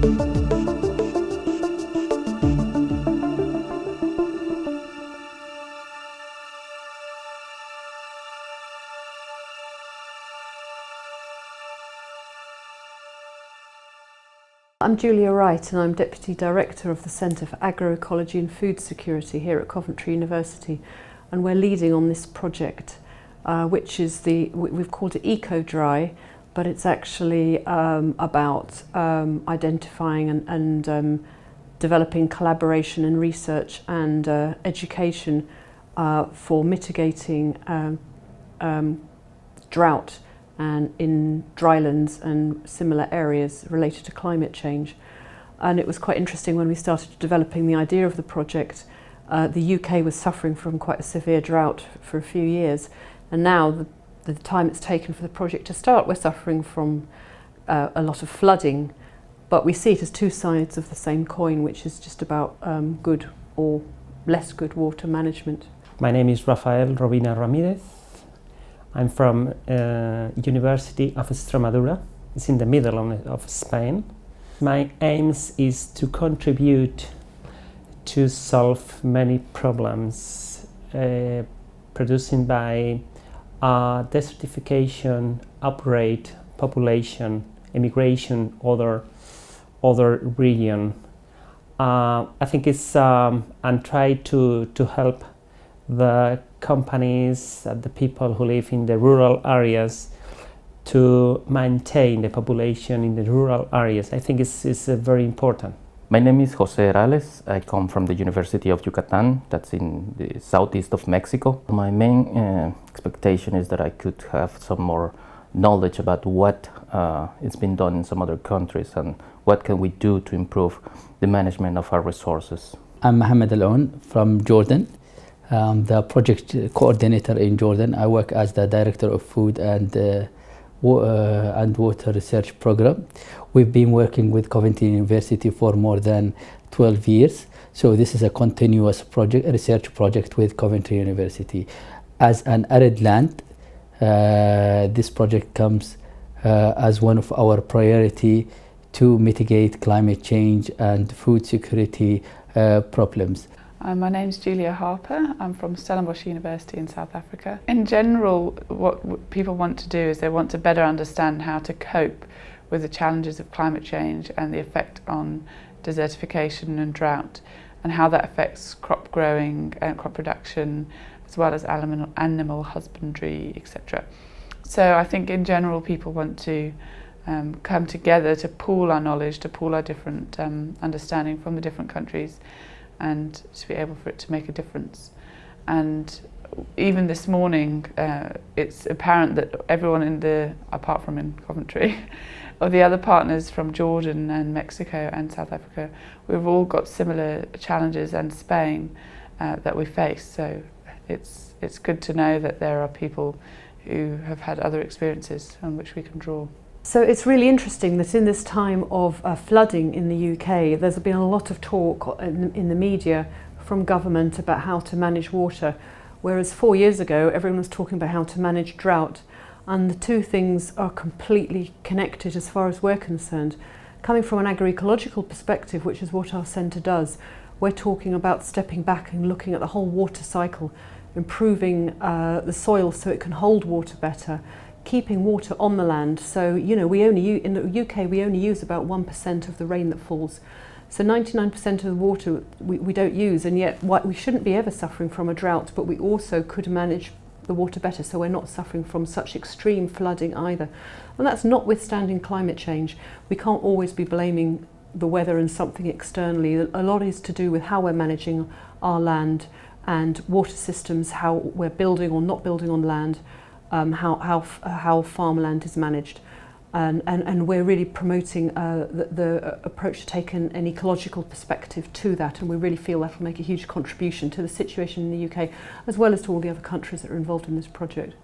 I'm Julia Wright and I'm Deputy Director of the Centre for Agroecology and Food Security here at Coventry University, and we're leading on this project which is we've called it EcoDry, but it's actually about identifying and developing collaboration and research and education for mitigating drought and in drylands and similar areas related to climate change. And it was quite interesting when we started developing the idea of the project. The UK was suffering from quite a severe drought for a few years, and now the time it's taken for the project to start, we're suffering from a lot of flooding, but we see it as two sides of the same coin, which is just about good or less good water management. My name is Rafael Robina Ramirez. I'm from University of Extremadura. It's in the middle of Spain. My aims is to contribute to solve many problems produced by desertification, outbreak, population, immigration, other region. I think it's and try to help the companies and the people who live in the rural areas to maintain the population in the rural areas. I think it's very important. My name is José Erales. I come from the University of Yucatán, that's in the southeast of Mexico. My main expectation is that I could have some more knowledge about what is been done in some other countries and what can we do to improve the management of our resources. I'm Mohammad Al-Oun from Jordan. The project coordinator in Jordan. I work as the director of food and water research program. We've been working with Coventry University for more than 12 years. So this is a continuous project, a research project with Coventry University. As an arid land, this project comes as one of our priority to mitigate climate change and food security problems. My name's Julia Harper. I'm from Stellenbosch University in South Africa. In general, what people want to do is they want to better understand how to cope with the challenges of climate change and the effect on desertification and drought, and how that affects crop growing and crop production, as well as animal husbandry, etc. So I think in general people want to come together to pool our knowledge, to pool our different understanding from the different countries, and to be able for it to make a difference. And even this morning, it's apparent that everyone apart from in Coventry, or the other partners from Jordan and Mexico and South Africa, we've all got similar challenges, and Spain that we face. So it's good to know that there are people who have had other experiences on which we can draw. So it's really interesting that in this time of flooding in the UK, there's been a lot of talk in the media from government about how to manage water, whereas 4 years ago everyone was talking about how to manage drought, and the two things are completely connected as far as we're concerned. Coming from an agroecological perspective, which is what our centre does, we're talking about stepping back and looking at the whole water cycle, improving the soil so it can hold water better, keeping water on the land. So, you know, in the UK we only use about 1% of the rain that falls. So 99% of the water we don't use, and yet we shouldn't be ever suffering from a drought, but we also could manage the water better, so we're not suffering from such extreme flooding either. And that's notwithstanding climate change. We can't always be blaming the weather and something externally. A lot is to do with how we're managing our land and water systems, how we're building or not building on land, how farmland is managed, and we're really promoting the approach to take an ecological perspective to that, and we really feel that will make a huge contribution to the situation in the UK as well as to all the other countries that are involved in this project.